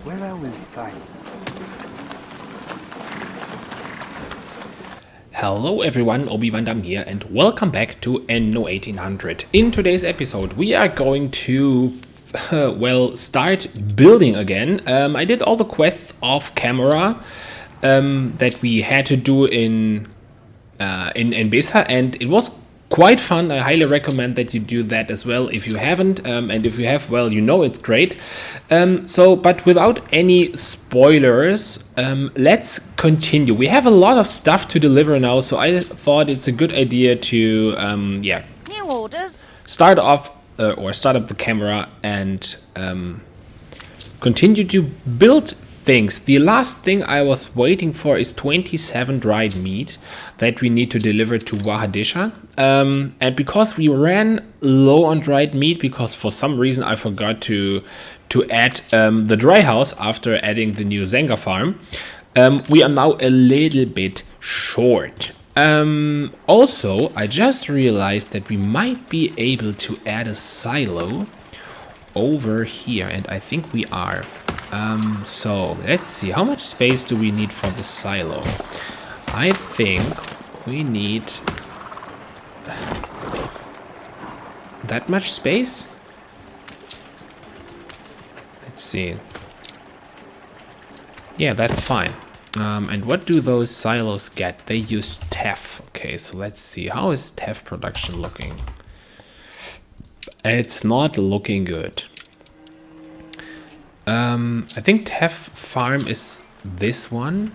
Where will we find? Hello everyone, ObiVanDamme here and welcome back to Anno 1800. In today's episode we are going to, start building again. I did all the quests off camera that we had to do in ENBESA, and it was quite fun. I highly recommend that you do that as well if you haven't, and if you have, well, you know it's great. But without any spoilers, let's continue. We have a lot of stuff to deliver now, so I thought it's a good idea to, New orders. start off or start up the camera and continue to build things. The last thing I was waiting for is 27 dried meat that we need to deliver to Wahadisha. And because we ran low on dried meat, because for some reason I forgot to add the dry house after adding the new Zenga farm, we are now a little bit short. Also, I just realized that we might be able to add a silo over here, and I think we are. So let's see, how much space do we need for the silo? I think we need that much space. Let's see. Yeah, that's fine. And what do those silos get? They use teff. Okay, so let's see. How is teff production looking? It's not looking good. I think teff farm is this one,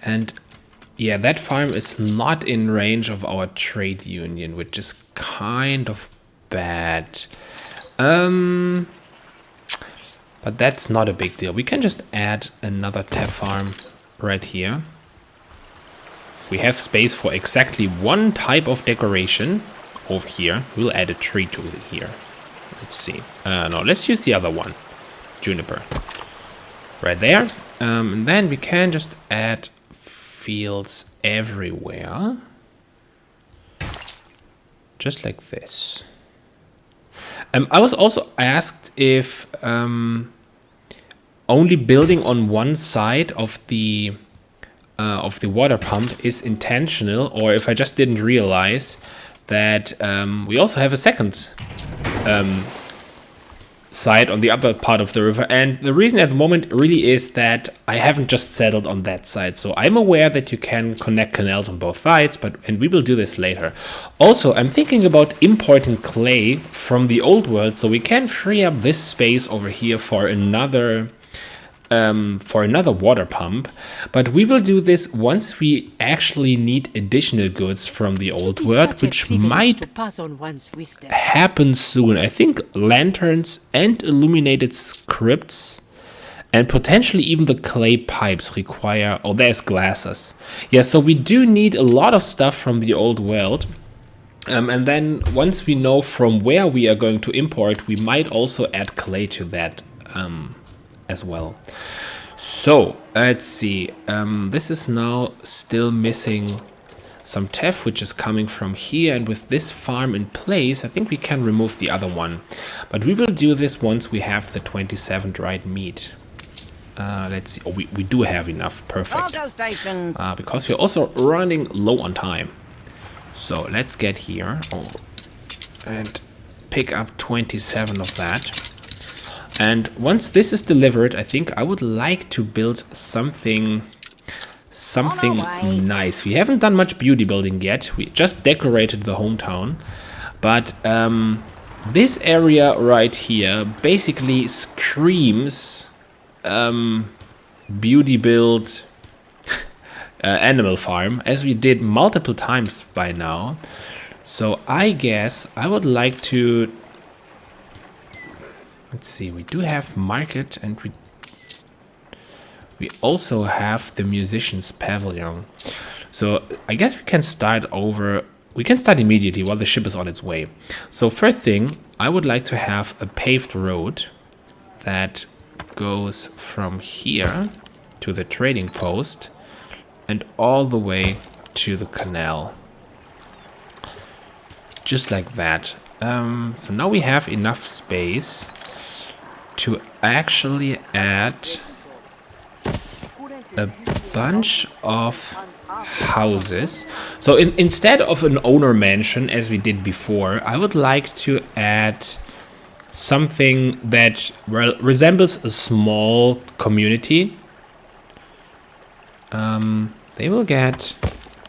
and yeah, that farm is not in range of our trade union, which is kind of bad. But that's not a big deal. We can just add another teff farm right here. We have space for exactly one type of decoration over here. We'll add a tree tool here. Let's see. No, let's use the other one. Juniper. Right there. And then we can just add fields everywhere. Just like this. I was also asked if only building on one side of the water pump is intentional, or if I just didn't realize that we also have a second side on the other part of the river, and the reason at the moment really is that I haven't just settled on that side. So I'm aware that you can connect canals on both sides, and we will do this later. Also, I'm thinking about importing clay from the old world, so we can free up this space over here for another water pump, but we will do this once we actually need additional goods from the old world, which might happen soon. I think lanterns and illuminated scripts and potentially even the clay pipes require... Oh, there's glasses. Yeah, so we do need a lot of stuff from the old world. And then once we know from where we are going to import, we might also add clay to that as well. So let's see, this is now still missing some teff, which is coming from here, and with this farm in place I think we can remove the other one, but we will do this once we have the 27 dried meat. Let's see. Oh, we do have enough. Perfect. Because we're also running low on time. So let's get here and pick up 27 of that. And once this is delivered, I think I would like to build something nice. We haven't done much beauty building yet. We just decorated the hometown. But this area right here basically screams beauty build animal farm, as we did multiple times by now. So I guess I would like to... Let's see, we do have market, and we also have the musicians pavilion. So I guess we can start over. We can start immediately while the ship is on its way. So first thing, I would like to have a paved road that goes from here to the trading post and all the way to the canal. Just like that. So now we have enough space to actually add a bunch of houses. So instead of an owner mansion, as we did before, I would like to add something that resembles a small community. They will get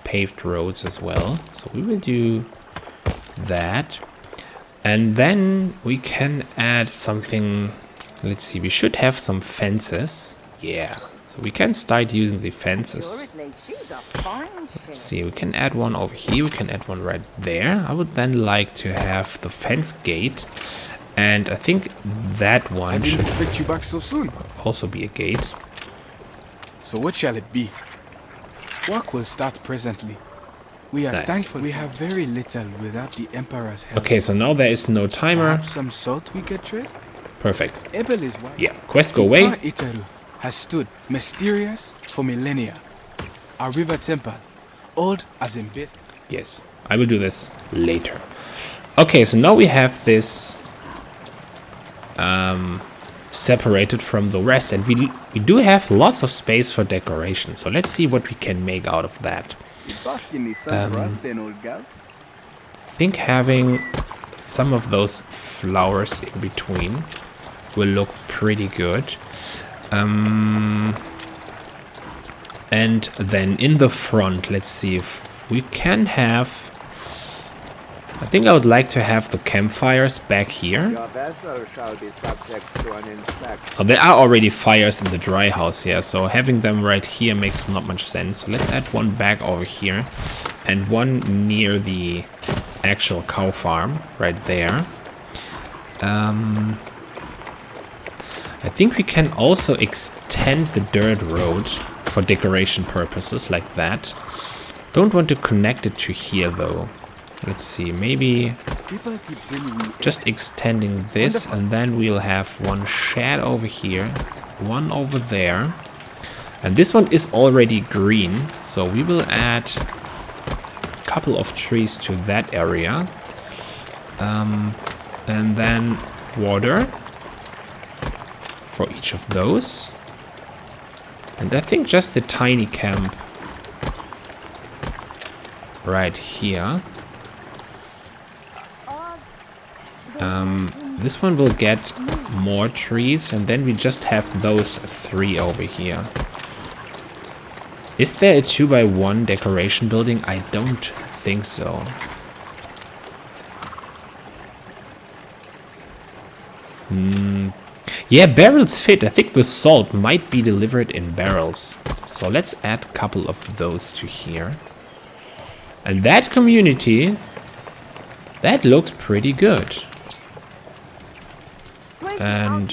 paved roads as well. So we will do that. And then we can add something. Let's see, we should have some fences. Yeah, so we can start using the fences. Let's see, we can add one over here. We can add one right there. I would then like to have the fence gate. And I think that one should expect you back so soon. Also be a gate. So what shall it be? Work will start presently. We are thankful we have very little without the Emperor's help. Okay, so now there is no timer. Perhaps some salt we could trade? Perfect. Ebel is white. Yeah, quest go away. Itaru has stood mysterious for millennia. Our river temple, old as ENBESA. Yes, I will do this later. Okay, so now we have this separated from the rest, and we do have lots of space for decoration. So let's see what we can make out of that. I think having some of those flowers in between will look pretty good. And then in the front, let's see if we can have... I think I would like to have the campfires back here. Your vessel shall be subject to an inspection. Oh, there are already fires in the dry house here, so having them right here makes not much sense. So let's add one back over here and one near the actual cow farm right there. I think we can also extend the dirt road for decoration purposes like that. Don't want to connect it to here though. Let's see, maybe just extending this, and then we'll have one shed over here, one over there. And this one is already green, so we will add a couple of trees to that area. And then water for each of those. And I think just a tiny camp right here. This one will get more trees, and then we just have those three over here. Is there a 2x1 decoration building? I don't think so. Yeah, barrels fit. I think the salt might be delivered in barrels. So let's add a couple of those to here. And that community, that looks pretty good. And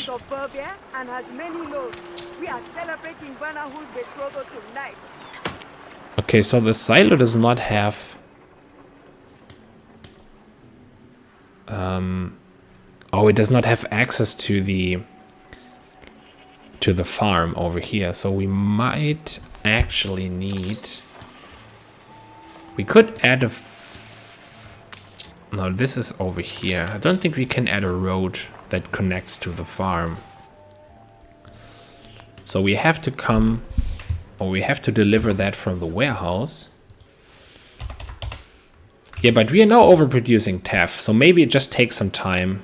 okay, so the silo does not have oh, it does not have access to the farm over here, so we might actually need, we could add a no, this is over here. I don't think we can add a road that connects to the farm. So we have to come, or we have to deliver that from the warehouse. Yeah, but we are now overproducing teff, so maybe it just takes some time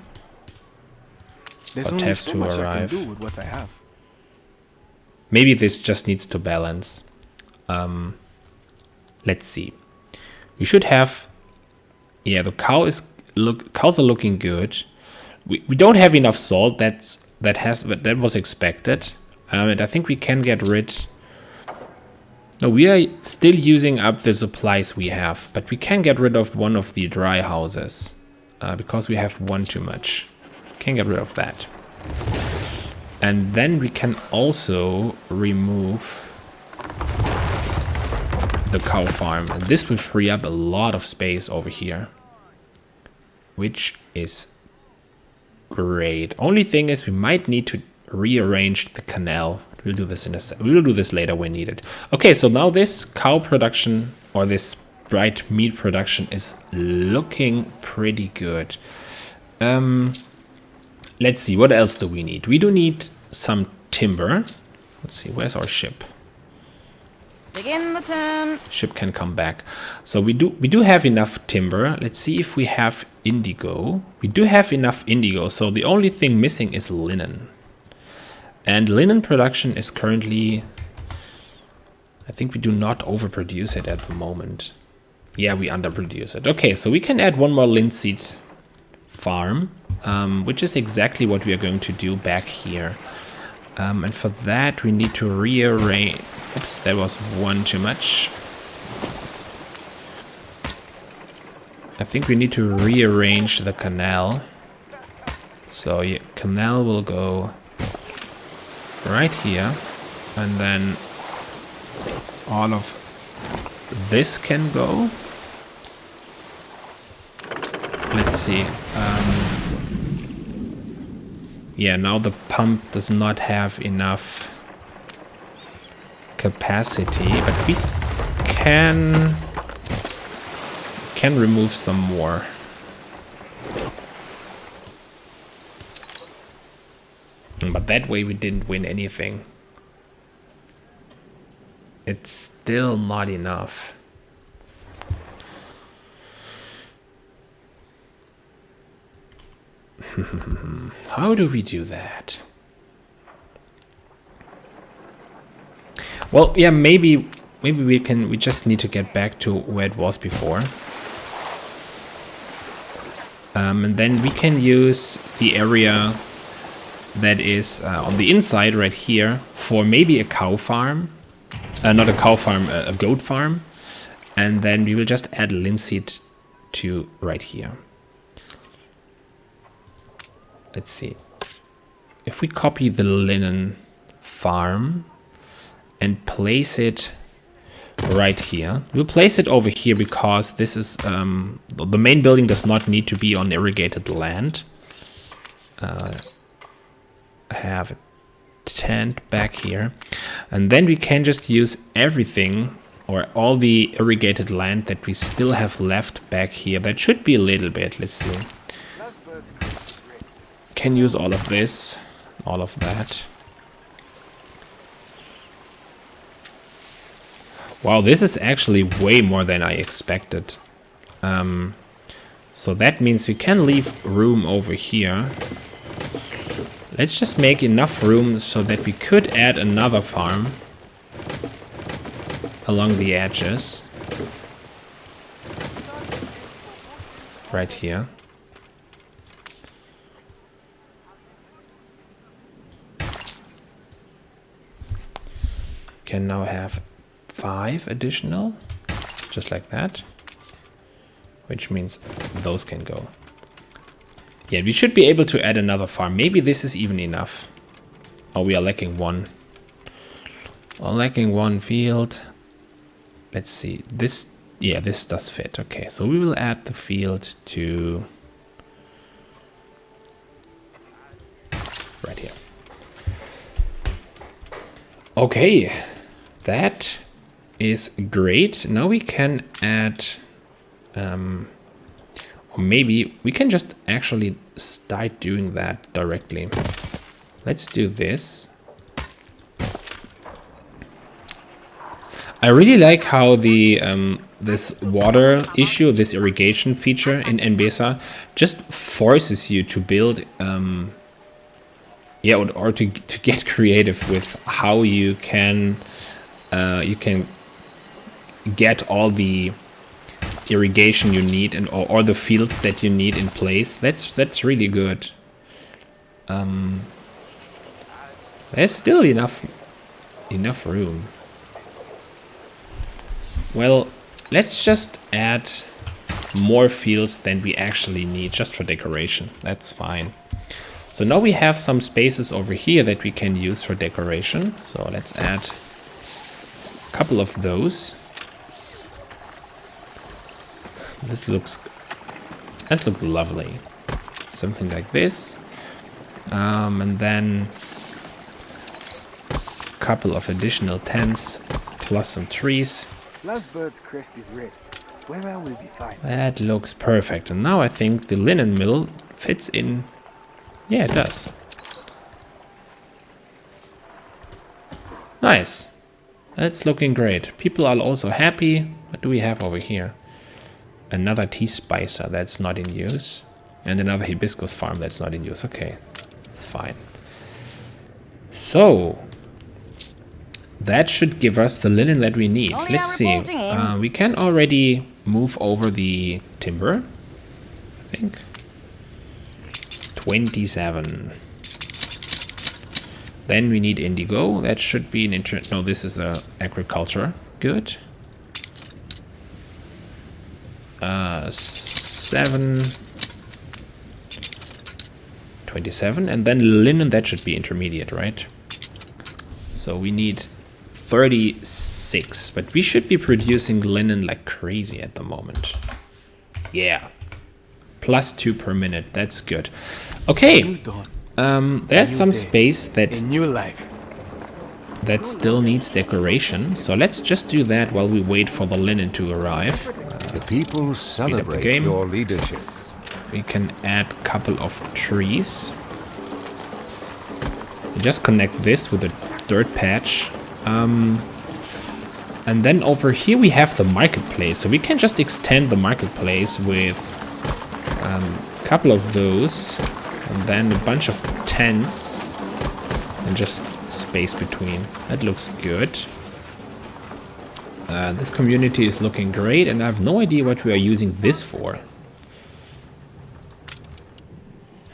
There's for only teff so to much I can arrive. do with what I have. Maybe this just needs to balance. Let's see. We should have, yeah, the cows are looking good. We don't have enough salt. That was expected. And I think we can get rid. No, we are still using up the supplies we have, but we can get rid of one of the dry houses because we have one too much. Can get rid of that. And then we can also remove the cow farm. And this will free up a lot of space over here, which is great. Only thing is we might need to rearrange the canal. We'll do this we will do this later when needed. Okay, so now this cow production, or this dried meat production, is looking pretty good. Let's see, what else do we need? We do need some timber. Let's see, where's our ship? Begin the turn. Ship can come back. So we do have enough timber. Let's see if we have indigo. We do have enough indigo, so the only thing missing is linen. And linen production is currently... I think we do not overproduce it at the moment. Yeah, we underproduce it. Okay, so we can add one more linseed farm, which is exactly what we are going to do back here. And for that, we need to rearrange... Oops, that was one too much. I think we need to rearrange the canal. So yeah, canal will go right here. And then all of this can go. Let's see. Yeah, now the pump does not have enough capacity, but we can remove some more. But that way we didn't win anything. It's still not enough. How do we do that? Well, yeah, maybe we just need to get back to where it was before. And then we can use the area that is on the inside right here for maybe a cow farm. Not a cow farm, a goat farm. And then we will just add linseed to right here. Let's see. If we copy the linen farm and place it right here. We'll place it over here because this is the main building does not need to be on irrigated land. I have a tent back here. And then we can just use everything or all the irrigated land that we still have left back here. That should be a little bit. Let's see. Can use all of this, all of that. Wow, this is actually way more than I expected. So that means we can leave room over here. Let's just make enough room so that we could add another farm along the edges. Right here. Can now have 5 additional, just like that, which means those can go. Yeah, we should be able to add another farm. Maybe this is even enough. Oh, we are lacking one. We're lacking one field. Let's see. This, yeah, this does fit. Okay, so we will add the field to right here. Okay, that is great. Now we can add, or maybe we can just actually start doing that directly. Let's do this. I really like how the this water issue, this irrigation feature in ENBESA just forces you to build, yeah, or to get creative with how you can get all the irrigation you need and or the fields that you need in place. That's really good. There's still enough room. Well, let's just add more fields than we actually need just for decoration. That's fine. So now we have some spaces over here that we can use for decoration. So let's add a couple of those. That looks lovely. Something like this. And then a couple of additional tents plus some trees. Last bird's crest is red. Weather will be fine. That looks perfect. And now I think the linen mill fits in. Yeah, it does. Nice. That's looking great. People are also happy. What do we have over here? Another tea spicer that's not in use. And another hibiscus farm that's not in use. Okay, it's fine. So, that should give us the linen that we need. Let's see. We can already move over the timber, I think. 27. Then we need indigo. That should be an no, this is a agriculture. Good. 7. 27. And then linen, that should be intermediate, right? So we need 36. But we should be producing linen like crazy at the moment. Yeah. +2 per minute. That's good. Okay. There's some space that's that still needs decoration. So let's just do that while we wait for the linen to arrive. The people celebrate your leadership. We can add a couple of trees. Just connect this with a dirt patch. And then over here we have the marketplace. So we can just extend the marketplace with a couple of those. And then a bunch of tents. And just space between. That looks good. This community is looking great. And I have no idea what we are using this for.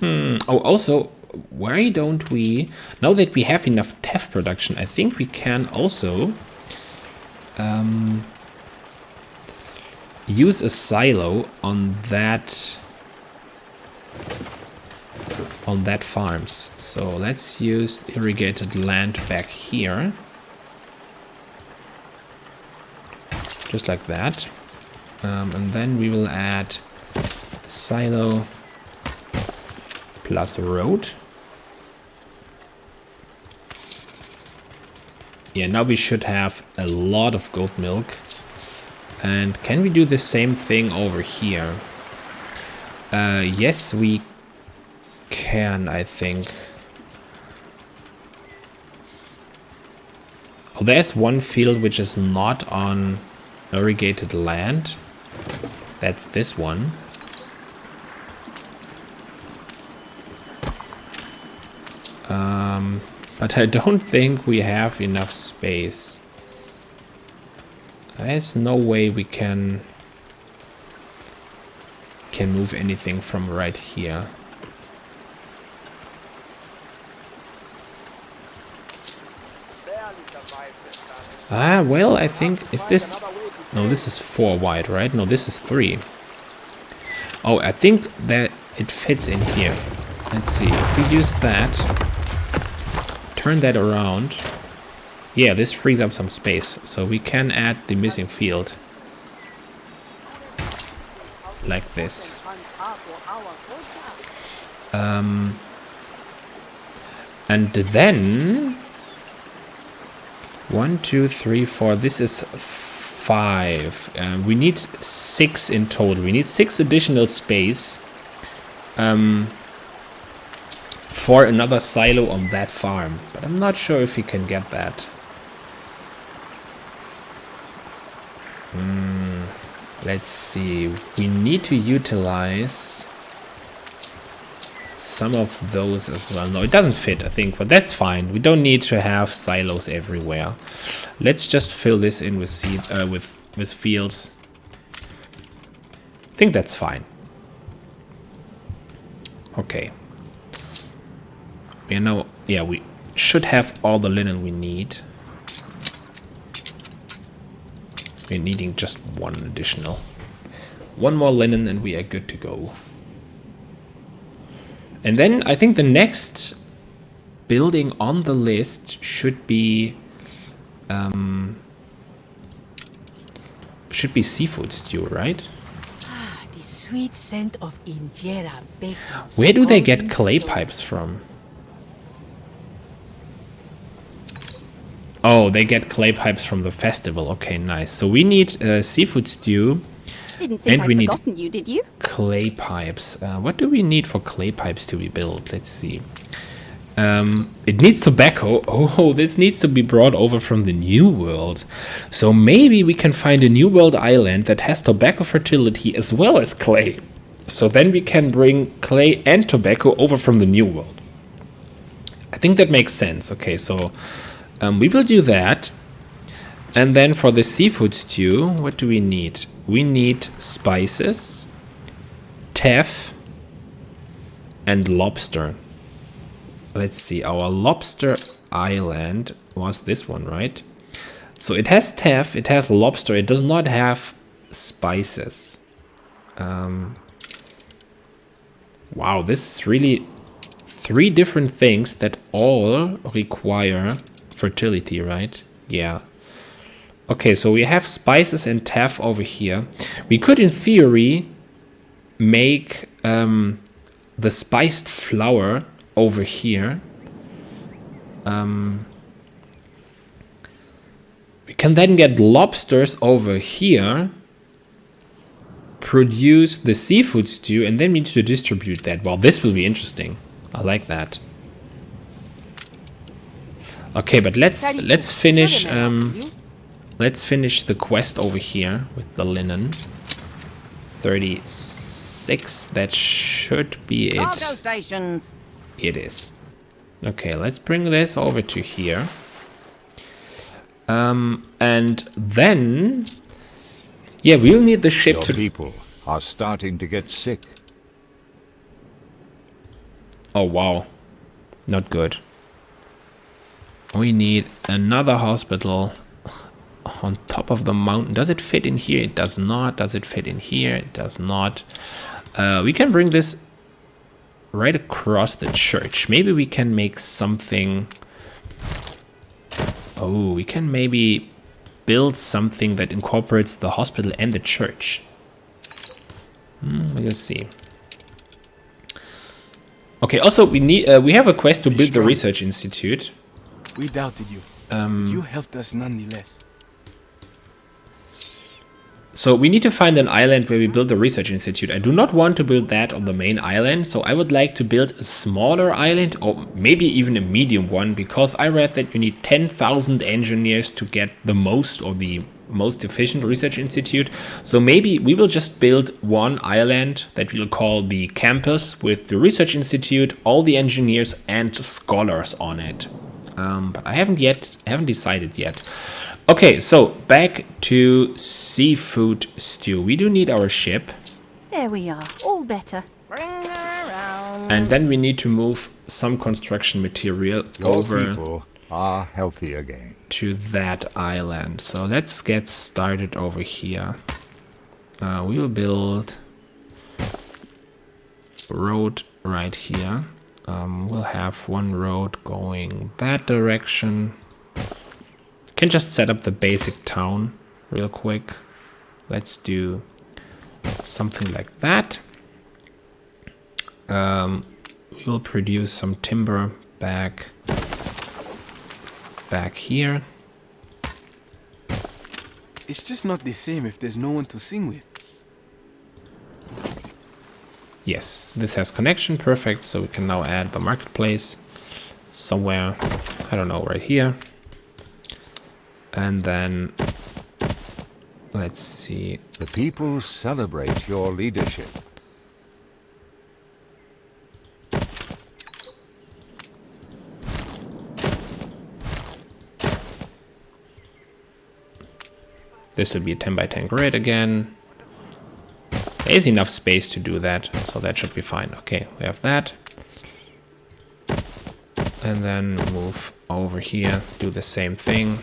Oh, also, why don't we, now that we have enough teff production, I think we can also use a silo on that farms. So let's use irrigated land back here. Just like that. And then we will add silo plus road. Yeah, now we should have a lot of goat milk. And can we do the same thing over here? Yes, we can, I think. Oh, there's one field which is not on irrigated land. That's this one. But I don't think we have enough space. There's no way we can move anything from right here. Well, I think, is this, no, this is 4 wide, right? No, this is 3. Oh, I think that it fits in here. Let's see, if we use that, turn that around. Yeah, this frees up some space, so we can add the missing field. Like this. And then 1, 2, 3, 4. This is 5. We need 6 in total. We need 6 additional space for another silo on that farm. But I'm not sure if we can get that. Let's see. We need to utilize some of those as well. No, it doesn't fit, I think, but that's fine. We don't need to have silos everywhere. Let's just fill this in with seed, with fields. I think that's fine. Okay. You know, yeah, we should have all the linen we need. We're needing just 1 additional. 1 more linen and we are good to go. And then I think the next building on the list should be seafood stew, right? Ah, the sweet scent of injera baked on Where do they get smoking clay stone. pipes from? Oh, they get clay pipes from the festival. Okay, nice. So we need seafood stew. Didn't think And we I'd need forgotten you, did you? clay pipes. What do we need for clay pipes to be built? Let's see. It needs tobacco. Oh, this needs to be brought over from the New World. So maybe we can find a New World island that has tobacco fertility as well as clay. So then we can bring clay and tobacco over from the New World. I think that makes sense. Okay, so we will do that. And then for the seafood stew, what do we need? We need spices, teff, and lobster. Let's see, our lobster island was this one, right? So it has teff, it has lobster, it does not have spices. Wow, this is really 3 different things that all require fertility, right? Yeah. Okay, so we have spices and teff over here. We could, in theory, make the spiced flour over here. We can then get lobsters over here, produce the seafood stew, and then we need to distribute that. Well, this will be interesting. I like that. Okay, but let's finish let's finish the quest over here with the linen. 36. That should be it. Cargo stations. It is. Okay, let's bring this over to here. And then, yeah, we'll need the ship Your people are starting to get sick. Oh, wow. Not good. We need another hospital on top of the mountain. Does it fit in here? It does not. Does it fit in here? It does not. We can bring this right across the church. Maybe we can make something. Oh, we can maybe build something that incorporates the hospital and the church. Let's see. Okay, also we have a quest to build the research institute. We doubted you. You helped us nonetheless. So we need to find an island where we build the research institute. I do not want to build that on the main island, so I would like to build a smaller island, or maybe even a medium one, because I read that you need 10,000 engineers to get the most, or the most efficient research institute. So maybe we will just build one island that we'll call the campus, with the research institute, all the engineers and scholars on it. But I haven't decided yet. Okay, so back to seafood stew. We do need our ship. There we are, all better. Bring her around. And then we need to move some construction material over People are healthy again. to that island. So let's get started over here. We will build a road right here. We'll have one road going that direction. Can just set up the basic town real quick. Let's do something like that. We will produce some timber back here. It's just not the same if there's no one to sing with. Yes, this has connection, perfect. So we can now add the marketplace somewhere, I don't know, right here. And then, let's see. The people celebrate your leadership. This would be a 10 by 10 grid again. There is enough space to do that, so that should be fine. Okay, we have that. And then move over here, do the same thing.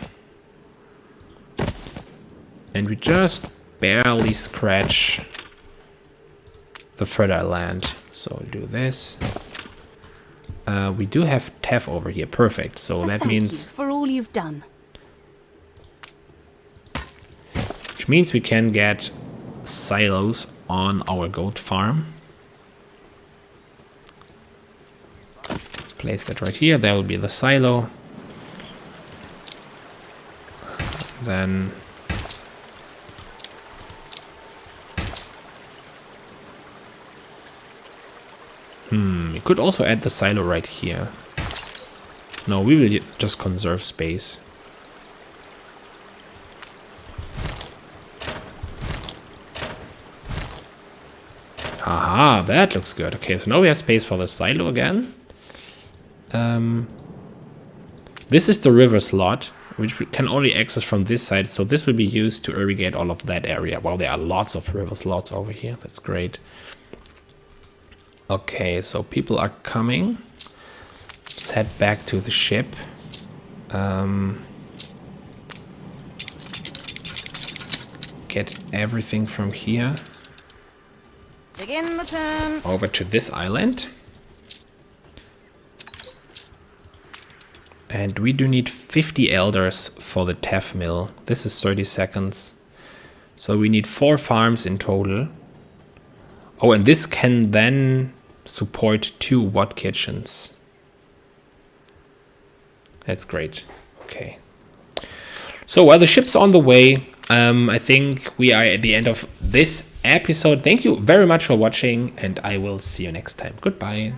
And we just barely scratch the fertile land. So we'll do this. We do have teff over here. Perfect. So that means... Thank you for all you've done. Which means we can get silos on our goat farm. Place that right here. That will be the silo. Then... we could also add the silo right here. No, we will just conserve space. Haha, that looks good. Okay, so now we have space for the silo again. This is the river slot, which we can only access from this side. So this will be used to irrigate all of that area. Well, there are lots of river slots over here. That's great. Okay, so people are coming. Let's head back to the ship. Get everything from here Begin the turn. over to this island. And we do need 50 elders for the TEF mill. This is 30 seconds. So we need 4 farms in total. Oh, and this can then support 2 Watt kitchens. That's great. Okay. So while the ship's on the way, I think we are at the end of this episode. Thank you very much for watching, and I will see you next time. Goodbye.